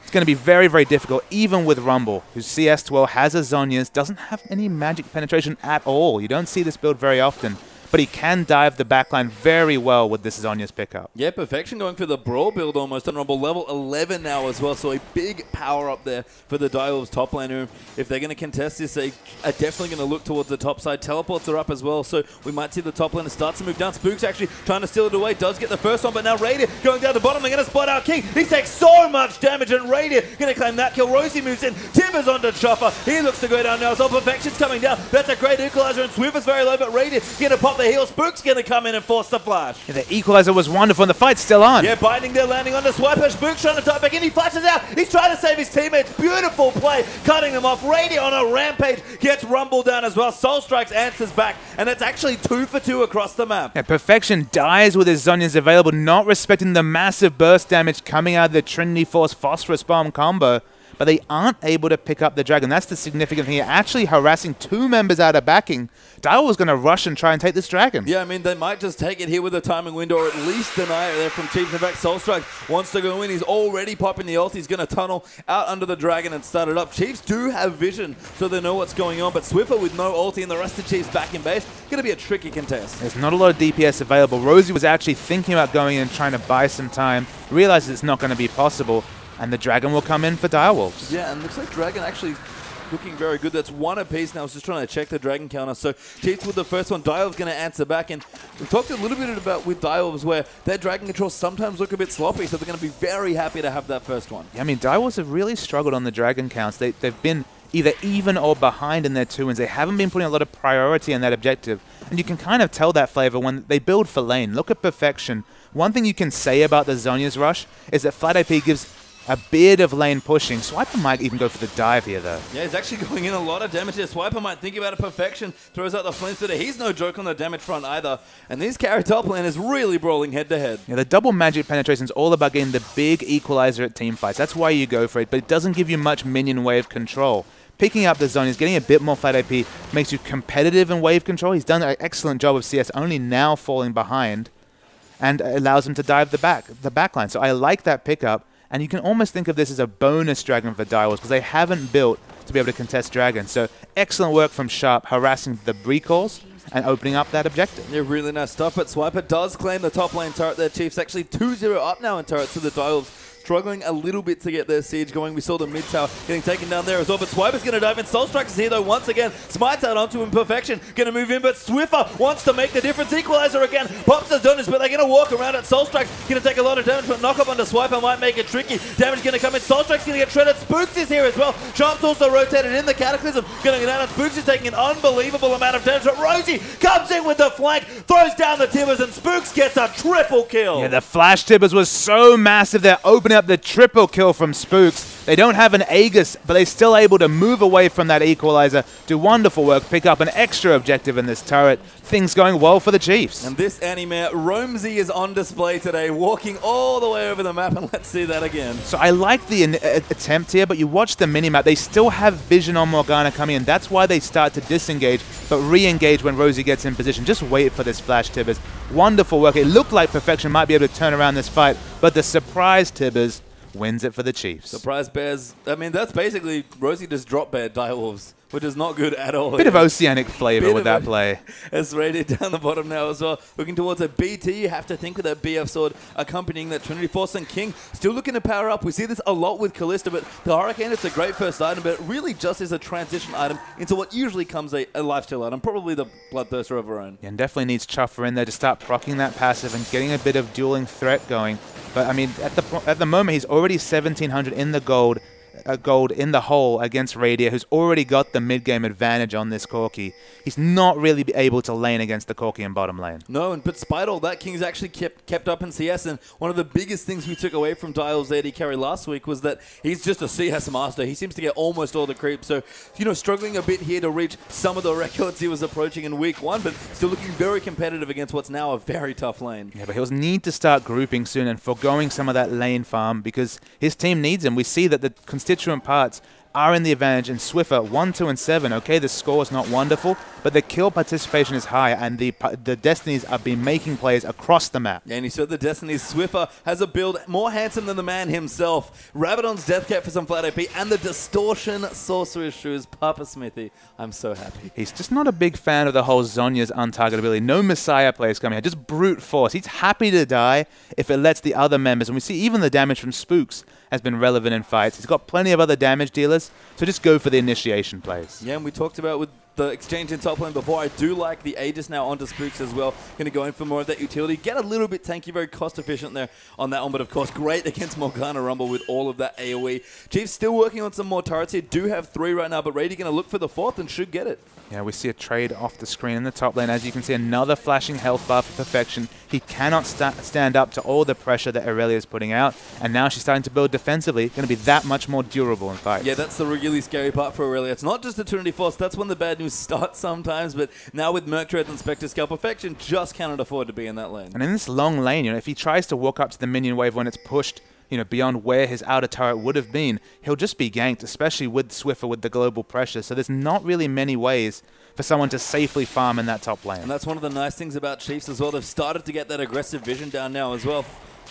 it's going to be very, very difficult, even with Rumble, who CS12 has a Zhonya's, doesn't have any magic penetration at all. You don't see this build very often. But he can dive the backline very well with this Zhonya's pickup. Yeah, Perfection going for the Brawl build almost on Rumble. Level 11 now as well, so a big power up there for the Direwolves top lane, who, if they're going to contest this, they are definitely going to look towards the top side. Teleports are up as well, so we might see the top lane start to move down. Spook's actually trying to steal it away, does get the first one, but now Radiant going down the bottom. They're going to spot out King. He takes so much damage, and Radiant going to claim that kill. Rosie moves in, Timbers onto Chopper. He looks to go down now as well. Perfection's coming down. That's a great equalizer, and Swift is very low, but Radiant going to pop the heal. Spook's going to come in and force the flash. Yeah, the equalizer was wonderful, and the fight's still on. Yeah, Binding there, landing on the Swiper. Spook's trying to dive back in. He flashes out. He's trying to save his teammates. Beautiful play, cutting them off. Radiant on a rampage gets Rumble down as well. Soul Strikes answers back, and it's actually 2 for 2 across the map. Yeah, Perfection dies with his Zhonya's available, not respecting the massive burst damage coming out of the Trinity Force Phosphorus Bomb combo. But they aren't able to pick up the Dragon. That's the significant thing. You're actually harassing 2 members out of backing. Dio was going to rush and try and take this Dragon. Yeah, I mean, they might just take it here with a timing window, or at least deny it there from Chiefs. In fact, Soul Strike wants to go in. He's already popping the ult. He's going to tunnel out under the Dragon and start it up. Chiefs do have vision, so they know what's going on. But Swiffer with no ulti and the rest of Chiefs back in base, going to be a tricky contest. There's not a lot of DPS available. Rosie was actually thinking about going in and trying to buy some time, realizes it's not going to be possible, and the Dragon will come in for Direwolves. Yeah, and looks like Dragon actually looking very good. That's 1 apiece now. I was just trying to check the Dragon counter. So Chiefs with the first one. Direwolves going to answer back. And we talked a little bit about with Direwolves where their Dragon controls sometimes look a bit sloppy. So they're going to be very happy to have that first one. Yeah, I mean, Direwolves have really struggled on the Dragon counts. They've been either even or behind in their 2 wins. They haven't been putting a lot of priority on that objective. And you can kind of tell that flavor when they build for lane. Look at Perfection. One thing you can say about the Zhonya's rush is that Flat AP gives a bit of lane pushing. Swiper might even go for the dive here, though. Yeah, he's actually going in a lot of damage here. Swiper might think about a Perfection, throws out the flint spitter. He's no joke on the damage front either. And this carry top lane is really brawling head to head. Yeah, the double magic penetration is all about getting the big equalizer at team fights. That's why you go for it, but it doesn't give you much minion wave control. Picking up the zone is getting a bit more flat AP, makes you competitive in wave control. He's done an excellent job of CS, only now falling behind, and allows him to dive the backline. So I like that pickup. And you can almost think of this as a bonus Dragon for Direwolves because they haven't built to be able to contest Dragon. So excellent work from Sharp, harassing the recalls and opening up that objective. Yeah, really nice stuff. But Swiper does claim the top lane turret there, Chiefs. Actually 2-0 up now in turrets to the Direwolves. Struggling a little bit to get their siege going. We saw the mid tower getting taken down there as well. But Swiper's going to dive in. Soul Strike is here though once again. Smites out onto him. Perfection going to move in. But Swiffer wants to make the difference. Equalizer again. Pops has done this, but they're going to walk around it. Soul Strike's going to take a lot of damage, but knock up onto Swiper might make it tricky. Damage going to come in. Soul Strike's going to get shredded. Spooks is here as well. Sharp's also rotated in the Cataclysm. Going to go down, and Spooks is taking an unbelievable amount of damage. But Rosie comes in with the flank, throws down the Timbers, and Spooks gets a triple kill. Yeah, the flash Timbers was so massive. They're opening up the triple kill from Spooks. They don't have an Aegis, but they're still able to move away from that equalizer, do wonderful work, pick up an extra objective in this turret. Things going well for the Chiefs. And this anime, Romsey is on display today, walking all the way over the map, and let's see that again. So I like the attempt here, but you watch the minimap. They still have vision on Morgana coming in. That's why they start to disengage, but re-engage when Rosie gets in position. Just wait for this flash Tibbers. Wonderful work. It looked like Perfection might be able to turn around this fight, but the surprise Tibbers wins it for the Chiefs. Surprise Bears. I mean, that's basically Rosie just drop bear Direwolves, which is not good at all. Bit of oceanic flavor with that play. It's rated down the bottom now as well. Looking towards a BT, you have to think with that BF sword accompanying that Trinity Force, and King still looking to power up. We see this a lot with Kalista, but the Hurricane, it's a great first item, but it really just is a transition item into what usually comes a lifesteal item, probably the Bloodthirster of her own. Yeah, and definitely needs Chuffer in there to start proccing that passive and getting a bit of dueling threat going. But I mean, at the moment, he's already 1,700 in the gold in the hole against Radia, who's already got the mid-game advantage on this Corki. He's not really able to lane against the Corki in bottom lane. No, but despite all that, King's actually kept up in CS, and one of the biggest things we took away from Dial's AD carry last week was that he's just a CS master. He seems to get almost all the creeps, so, you know, struggling a bit here to reach some of the records he was approaching in week 1, but still looking very competitive against what's now a very tough lane. Yeah, but he'll need to start grouping soon and foregoing some of that lane farm because his team needs him. We see that the constituent parts are in the advantage, and Swiffer 1, 2, and 7. Okay, the score is not wonderful, but the kill participation is high, and the Destinies have been making plays across the map. Yeah, and you saw the Destinies. Swiffer has a build more handsome than the man himself. Rabadon's Death Cap for some flat AP, and the Distortion Sorcerer's Shoes. Papa Smithy, I'm so happy. He's just not a big fan of the whole Zhonya's untargetability. No Messiah players coming here, just brute force. He's happy to die if it lets the other members, and we see even the damage from Spooks has been relevant in fights. He's got plenty of other damage dealers, so just go for the initiation plays. Yeah, and we talked about with the exchange in top lane before. I do like the Aegis now onto Spooks as well. Going to go in for more of that utility. Get a little bit tanky, very cost efficient there on that one, but of course great against Morgana Rumble with all of that AoE. Chiefs still working on some more turrets here. Do have 3 right now, but Rady going to look for the 4th and should get it. Yeah, we see a trade off the screen in the top lane. As you can see, another flashing health bar for Perfection. He cannot stand up to all the pressure that Aurelia is putting out, and now she's starting to build defensively. Going to be that much more durable in fights. Yeah, that's the really scary part for Aurelia. It's not just the Trinity Force. That's when the bad news starts sometimes, but now with Merc Treads and Spectre Scale, Perfection just cannot afford to be in that lane. And in this long lane, if he tries to walk up to the minion wave when it's pushed, beyond where his outer turret would have been, he'll just be ganked, especially with Swiffer with the global pressure. So there's not really many ways for someone to safely farm in that top lane. And that's one of the nice things about Chiefs as well. They've started to get that aggressive vision down now as well.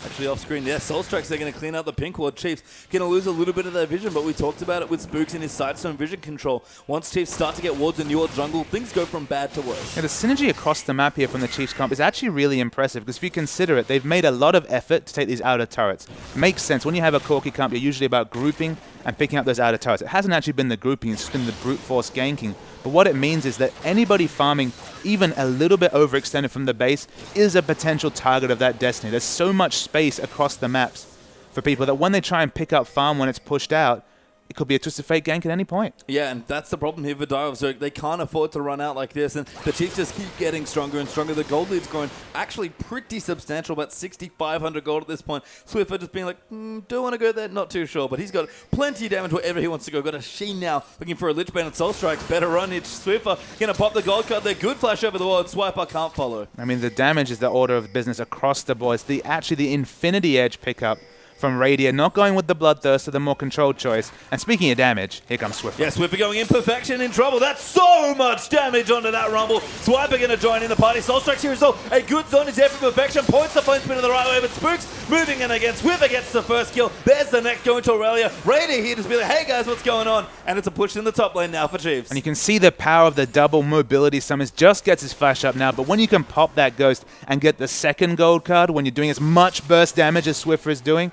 Actually off screen, yeah, Soul Strikes, they're going to clean out the pink ward. Chiefs going to lose a little bit of their vision, but we talked about it with Spooks and his Sidestone vision control. Once Chiefs start to get wards in your jungle, things go from bad to worse. Yeah, the synergy across the map here from the Chiefs comp is actually really impressive, because if you consider it, they've made a lot of effort to take these outer turrets. It makes sense. When you have a Corki comp, you're usually about grouping and picking up those outer turrets. It hasn't actually been the grouping, it's just been the brute force ganking. But what it means is that anybody farming even a little bit overextended from the base is a potential target of that Destiny. There's so much space across the maps for people that when they try and pick up farm when it's pushed out, it could be a Twisted Fate gank at any point. Yeah, and that's the problem here for Dire of Zerg. They can't afford to run out like this, and the Chiefs just keep getting stronger and stronger. The gold lead's growing actually pretty substantial, about 6,500 gold at this point. Swiffer just being like, do want to go there? Not too sure, but he's got plenty of damage wherever he wants to go. Got a Sheen now, looking for a Lich Bane and Soul Strikes. Better run here. Swiffer going to pop the gold card there. Good flash over the wall, and Swiper can't follow. I mean, the damage is the order of business across the board. It's actually the Infinity Edge pickup from Radia, not going with the Bloodthirster, the more controlled choice. And speaking of damage, here comes Swiffer. Yeah, Swiffer going in, Perfection in trouble. That's so much damage onto that Rumble. Swiper going to join in the party. Soul Strikes here as well. A good zone is there for Perfection. Points the flame spin to the right way, but Spooks moving in again. Swiffer gets the first kill. There's the next going to Aurelia. Radia here just be like, hey guys, what's going on? And it's a push in the top lane now for Chiefs. And you can see the power of the double mobility summons. Just gets his flash up now, but when you can pop that Ghost and get the second gold card when you're doing as much burst damage as Swiffer is doing,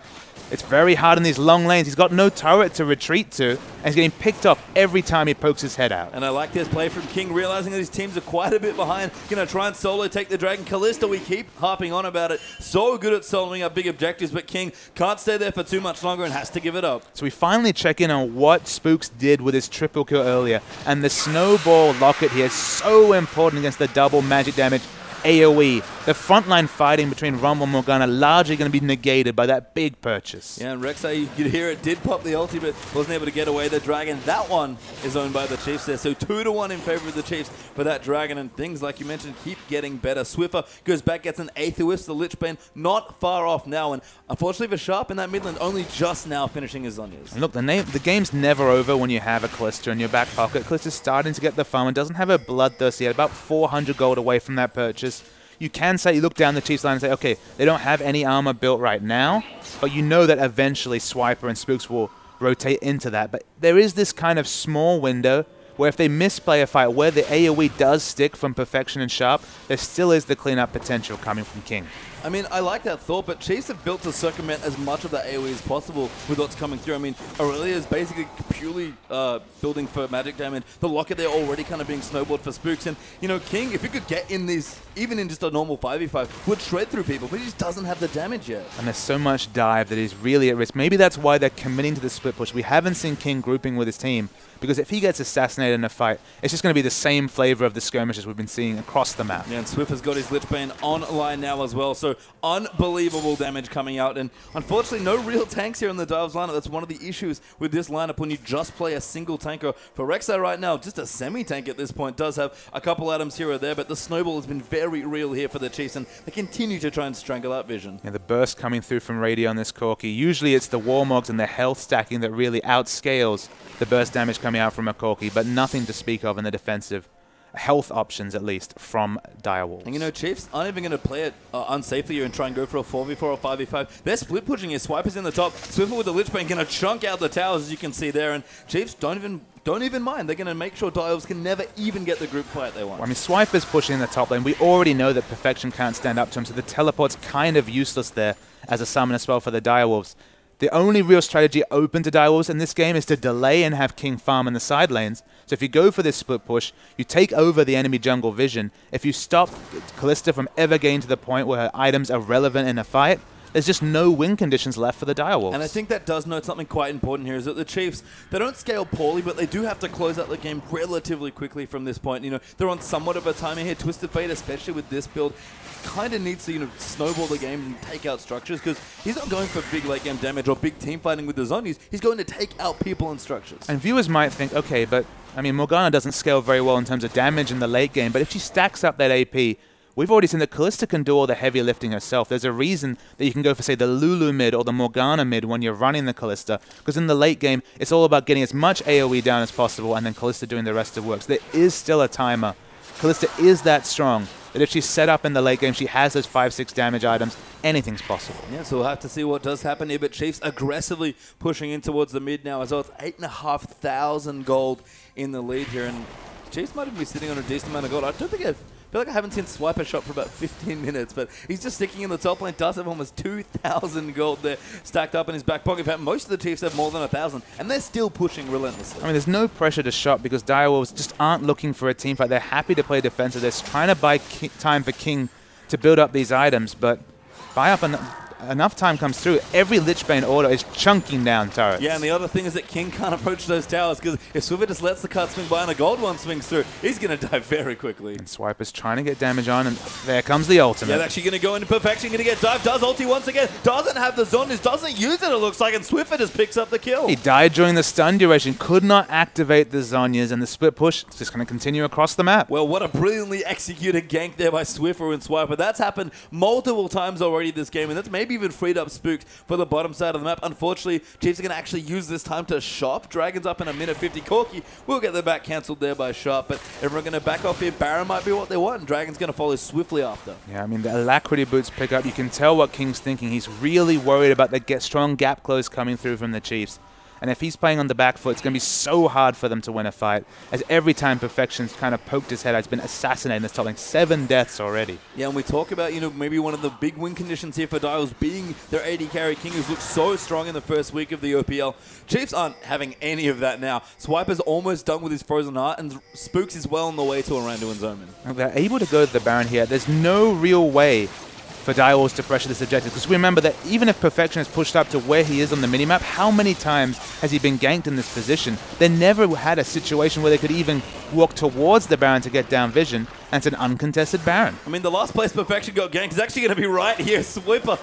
it's very hard in these long lanes. He's got no turret to retreat to, and he's getting picked off every time he pokes his head out. And I like this play from King, realizing that his teams are quite a bit behind. Going to try and solo take the Dragon. Kalista, we keep harping on about it. So good at soloing up big objectives, but King can't stay there for too much longer and has to give it up. So we finally check in on what Spooks did with his triple kill earlier. And the Snowball Locket here is so important against the double magic damage. AoE. The frontline fighting between Rumble and Morgana largely going to be negated by that big purchase. Yeah, and Rek'Sai, you could hear it, did pop the ulti, but wasn't able to get away the Dragon. That one is owned by the Chiefs there, so 2-1 in favor of the Chiefs for that Dragon, and things, like you mentioned, keep getting better. Swiffer goes back, gets an Aetherwisp, the Lich Bane not far off now, and unfortunately for Sharp in that mid lane, only just now finishing his Zhonya's. And look, the game's never over when you have a Kalista in your back pocket. Kalista's starting to get the farm and doesn't have a Bloodthirst yet, about 400 gold away from that purchase. You can say, you look down the Chiefs line and say, okay, they don't have any armor built right now, but you know that eventually Swiper and Spooks will rotate into that. But there is this kind of small window where if they misplay a fight where the AoE does stick from Perfection and Sharp, there still is the cleanup potential coming from King. I mean, I like that thought, but Chiefs have built to circumvent as much of that AoE as possible with what's coming through. I mean, Aurelia is basically purely building for magic damage. The Locket there already kind of being snowballed for Spooks. And, you know, King, if he could get in these, even in just a normal 5v5, would shred through people, but he just doesn't have the damage yet. And there's so much dive that he's really at risk. Maybe that's why they're committing to the split push. We haven't seen King grouping with his team, because if he gets assassinated in a fight, it's just going to be the same flavor of the skirmishes we've been seeing across the map. Yeah, and Swift has got his Lich Bane online now as well, so So unbelievable damage coming out. And unfortunately, no real tanks here in the Dives lineup. That's one of the issues with this lineup when you just play a single tanker. For Rek'Sai right now, just a semi-tank at this point. Does have a couple items here or there, but the snowball has been very real here for the Chiefs, and they continue to try and strangle out Vision. Yeah, the burst coming through from Radio on this Corki. Usually it's the Warmogs and the health stacking that really outscales the burst damage coming out from a Corki, but nothing to speak of in the defensive health options, at least, from Direwolves. And you know, Chiefs aren't even going to play it unsafely here and try and go for a 4v4 or 5v5. They're split pushing here. Swiper's in the top. Swiffer with the Lich Bane going to chunk out the towers, as you can see there. And Chiefs don't even mind. They're going to make sure Direwolves can never even get the group fight they want. Well, I mean, Swiper's pushing in the top lane. We already know that Perfection can't stand up to him, so the teleport's kind of useless there as a summon as well for the Direwolves. The only real strategy open to Direwolves in this game is to delay and have King farm in the side lanes. So if you go for this split push, you take over the enemy jungle Vision. If you stop Kalista from ever getting to the point where her items are relevant in a fight, there's just no win conditions left for the Direwolves. And I think that does note something quite important here, is that the Chiefs, they don't scale poorly, but they do have to close out the game relatively quickly from this point. You know, they're on somewhat of a timing here. Twisted Fate, especially with this build, kind of needs to, you know, snowball the game and take out structures, because he's not going for big late game damage or big team fighting with the zombies. He's going to take out people and structures. And viewers might think, okay, but I mean, Morgana doesn't scale very well in terms of damage in the late game, but if she stacks up that AP, we've already seen that Kalista can do all the heavy lifting herself. There's a reason that you can go for, say, the Lulu mid or the Morgana mid when you're running the Kalista, because in the late game, it's all about getting as much AoE down as possible and then Kalista doing the rest of the work. So there is still a timer. Kalista is that strong that if she's set up in the late game, she has those 5-6 damage items, anything's possible. Yeah, so we'll have to see what does happen here, but Chiefs aggressively pushing in towards the mid now as well. It's 8,500 gold in the lead here, and Chiefs might even be sitting on a decent amount of gold. I feel like I haven't seen Swiper shot for about 15 minutes, but he's just sticking in the top lane. Does have almost 2,000 gold there stacked up in his back pocket. In fact, most of the Chiefs have more than 1,000, and they're still pushing relentlessly. I mean, there's no pressure to shot because Direwolves just aren't looking for a team fight. They're happy to play defensive. They're trying to buy time for King to build up these items, but buy up enough time comes through. Every Lich Bane order is chunking down turrets. Yeah, and the other thing is that King can't approach those towers, because if Swiffer just lets the cut swing by and a gold one swings through, he's going to die very quickly. And Swiper's trying to get damage on, and there comes the ultimate. Yeah, actually going to go into Perfection, going to get dive, does ulti once again, doesn't have the zone, doesn't use it looks like, and Swiffer just picks up the kill. He died during the stun duration, could not activate the Zhonya's, and the split push is just going to continue across the map. Well, what a brilliantly executed gank there by Swiffer and Swiper. That's happened multiple times already this game, and that's maybe even freed up Spooked for the bottom side of the map. Unfortunately, Chiefs are going to actually use this time to shop. Dragon's up in a minute 50. Corki will get the back cancelled there by Sharp, but everyone going to back off here. Baron might be what they want, and Dragon's going to follow swiftly after. Yeah, I mean, the Alacrity boots pick up. You can tell what King's thinking. He's really worried about the strong gap close coming through from the Chiefs. And if he's playing on the back foot, it's going to be so hard for them to win a fight. As every time Perfection's kind of poked his head out, he's been assassinating this top lane. 7 deaths already. Yeah, and we talk about, you know, maybe one of the big win conditions here for Dials being their AD carry King, who's looked so strong in the first week of the OPL. Chiefs aren't having any of that now. Swiper's almost done with his Frozen Heart, and Spooks is well on the way to Aranduin's Omen. They're able to go to the Baron here. There's no real way for Direwolves to pressure this objective, because remember that even if Perfection is pushed up to where he is on the minimap, how many times has he been ganked in this position? They never had a situation where they could even walk towards the Baron to get down Vision, and it's an uncontested Baron. I mean, the last place Perfection got ganked is actually going to be right here. Swiffer,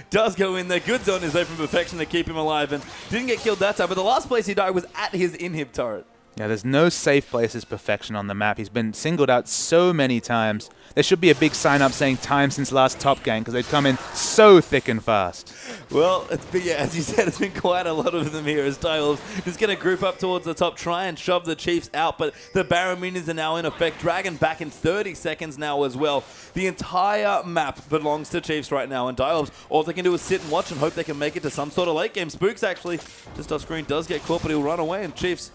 does go in there. Good zone is there from Perfection to keep him alive, and didn't get killed that time, but the last place he died was at his inhib turret. Yeah, there's no safe place as Perfection on the map. He's been singled out so many times. There should be a big sign up saying time since last top gank, because they've come in so thick and fast. Well, yeah, as you said, it's been quite a lot of them here as Dials is going to group up towards the top, try and shove the Chiefs out, but the Baron minions are now in effect. Dragon back in 30 seconds now as well. The entire map belongs to Chiefs right now, and Dials, all they can do is sit and watch and hope they can make it to some sort of late game. Spooks actually, just off screen, does get caught, but he'll run away, and Chiefs,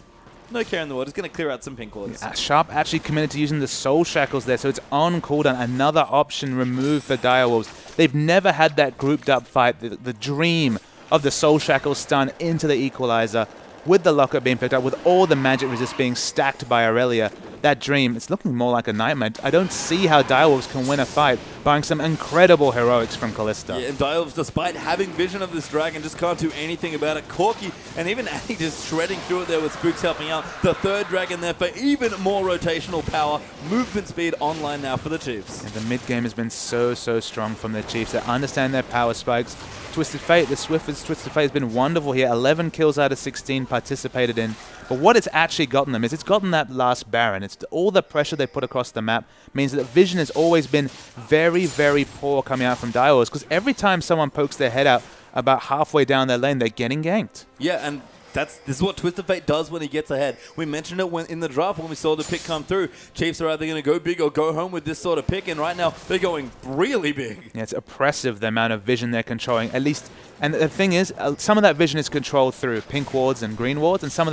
no care in the world. It's going to clear out some pink wards. Yeah, Sharp actually committed to using the Soul Shackles there, so it's on cooldown. Another option removed for Direwolves. They've never had that grouped up fight, the dream of the Soul Shackles stun into the Equalizer, with the lockup being picked up, with all the magic resist being stacked by Aurelia. that dream, it's looking more like a nightmare. I don't see how Direwolves can win a fight, barring some incredible heroics from Kalista. Yeah, and Direwolves, despite having vision of this dragon, just can't do anything about it. Corki and even Annie just shredding through it there with Spooks helping out. The third dragon there for even more rotational power. Movement speed online now for the Chiefs. And the mid game has been so strong from the Chiefs. They understand their power spikes. Twisted Fate, the Swifters Twisted Fate has been wonderful here. 11 kills out of 16 participated in. But what it's actually gotten them is it's gotten that last Baron. It's all the pressure they put across the map means that vision has always been very poor coming out from Direwolves, because every time someone pokes their head out about halfway down their lane, they're getting ganked. Yeah, and this is what Twisted Fate does when he gets ahead. We mentioned it in the draft when we saw the pick come through. Chiefs are either going to go big or go home with this sort of pick, and right now they're going really big. Yeah, it's oppressive the amount of vision they're controlling, at least. And the thing is, some of that vision is controlled through pink wards and green wards, and some of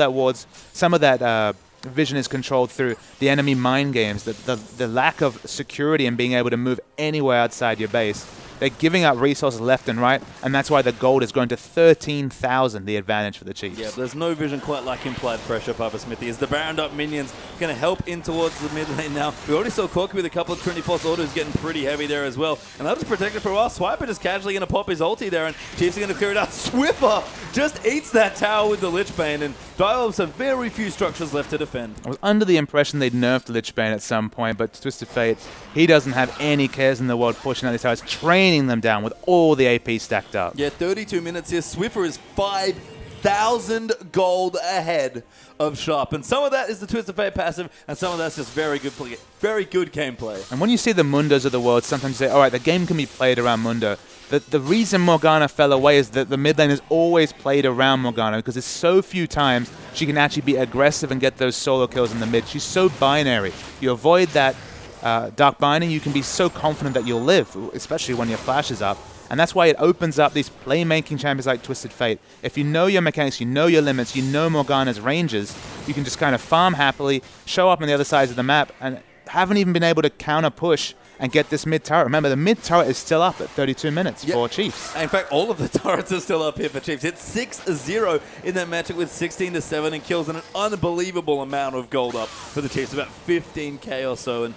that vision is controlled through the enemy mind games, the lack of security and being able to move anywhere outside your base. They're giving up resources left and right, and that's why the gold is going to 13,000, the advantage for the Chiefs. Yeah, there's no vision quite like implied pressure, Papa Smithy. Is the Baroned up minions going to help in towards the mid lane now? We already saw Corki with a couple of Trinity Force orders getting pretty heavy there as well. And that was protected for a while. Swiper just casually going to pop his ulti there, and Chiefs are going to clear it out. Swiffer just eats that tower with the Lich Bane, and Direwolves have very few structures left to defend. I was under the impression they'd nerfed Lich Bane at some point, but Twisted Fate, he doesn't have any cares in the world pushing out these towers, training them down with all the AP stacked up. Yeah, 32 minutes here. Swiffer is 5,000 gold ahead of Sharp. And some of that is the Twisted Fate passive, and some of that's just very good gameplay. And when you see the Mundos of the world, sometimes you say, all right, the game can be played around Mundo. The reason Morgana fell away is that the mid lane is always played around Morgana, because there's so few times she can actually be aggressive and get those solo kills in the mid. She's so binary. You avoid that Dark Binding, you can be so confident that you'll live, especially when your flash is up. And that's why it opens up these playmaking champions like Twisted Fate. If you know your mechanics, you know your limits, you know Morgana's ranges, you can just kind of farm happily, show up on the other sides of the map, and haven't even been able to counter push and get this mid turret. Remember, the mid turret is still up at 32 minutes for Chiefs. In fact, all of the turrets are still up here for Chiefs. It's 6-0 in that matchup with 16-7 and kills and an unbelievable amount of gold up for the Chiefs, about 15k or so. And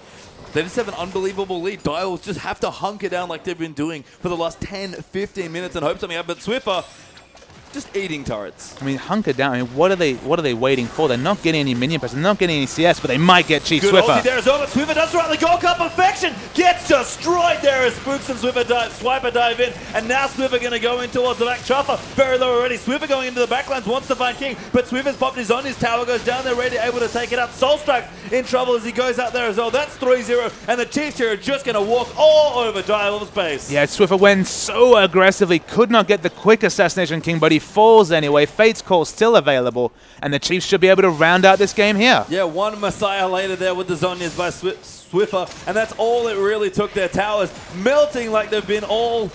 they just have an unbelievable lead. Direwolves just have to hunker down like they've been doing for the last 10-15 minutes and hope something happens. But Swiffer just eating turrets. I mean, hunker down. I mean, what are they waiting for? They're not getting any minion press. They're not getting any CS, but they might get Chief Good Swiffer. Ulti there as well, but Swiffer does right. The Gold Cup Perfection gets destroyed there as Spooks and Swiper dive in. And now Swiffer going to go in towards the back. Chopper very low already. Swiffer going into the backlands, wants to find King, but Swiffer's popped his on. His tower goes down there, ready, able to take it out. Soulstrike in trouble as he goes out there as well. That's 3-0, and the Chiefs here are just going to walk all over Direwolves' base. Yeah, Swiffer went so aggressively, could not get the quick assassination King, but he falls anyway. Fate's Call still available, and the Chiefs should be able to round out this game here. Yeah, one Messiah later there with the Zhonya's by Swiffer, and that's all it really took. Their towers melting like they've been all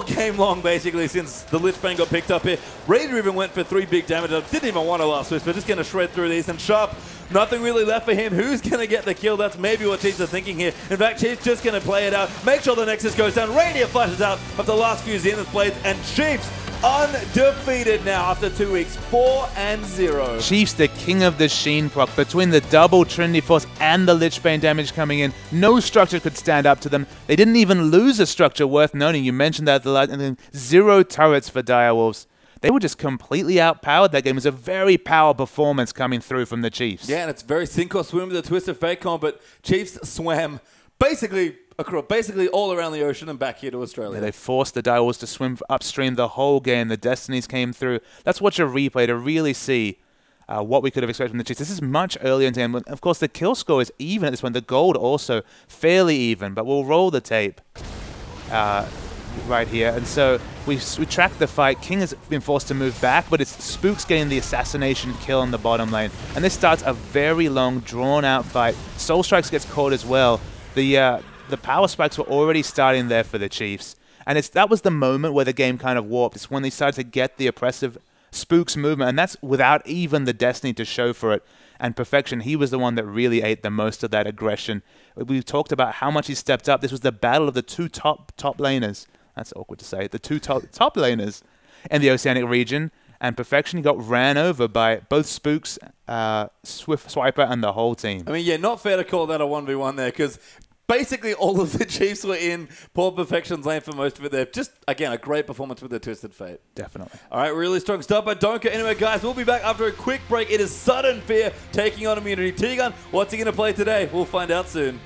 game long, basically, since the Lich Bane got picked up here. Raider even went for 3 big damage. Didn't even want to last Swiffer, just going to shred through these. And Sharp, nothing really left for him. Who's going to get the kill? That's maybe what Chiefs are thinking here. In fact, Chiefs just going to play it out, make sure the Nexus goes down. Radiant flashes out of the last few Zenith Blades, and Chiefs undefeated now after 2 weeks, 4-0. Chiefs, the king of the Sheen proc, between the double Trinity Force and the Lich Bane damage coming in, no structure could stand up to them. They didn't even lose a structure worth noting. You mentioned that at the last, and then 0 turrets for Direwolves. They were just completely outpowered that game. It was a very power performance coming through from the Chiefs. Yeah, and it's very sink or swim with the Twisted Fate comp, but Chiefs swam basically all around the ocean and back here to Australia. Yeah, they forced the Direwolves to swim upstream the whole game. The Destinies came through. Let's watch a replay to really see what we could have expected from the Chiefs. This is much earlier in the game. Of course, the kill score is even at this point. The gold also fairly even, but we'll roll the tape right here. And so we track the fight. King has been forced to move back, but it's Spooks getting the assassination kill in the bottom lane. And this starts a very long, drawn-out fight. Soul Strikes gets caught as well. The power spikes were already starting there for the Chiefs. And that was the moment where the game kind of warped. It's when they started to get the oppressive Spooks movement, and that's without even the Destiny to show for it. And Perfection, he was the one that really ate the most of that aggression. We talked about how much he stepped up. This was the battle of the 2 top laners. That's awkward to say. The 2 top laners in the Oceanic region. and Perfection got ran over by both Spooks, Swift Swiper, and the whole team. I mean, yeah, not fair to call that a 1v1 there, because basically all of the Chiefs were in poor Perfection's lane for most of it there. Just, again, a great performance with the Twisted Fate. Definitely. All right, really strong start, but don't go anywhere, guys. We'll be back after a quick break. It is Sudden Fear taking on Immunity. T-Gun, what's he going to play today? We'll find out soon.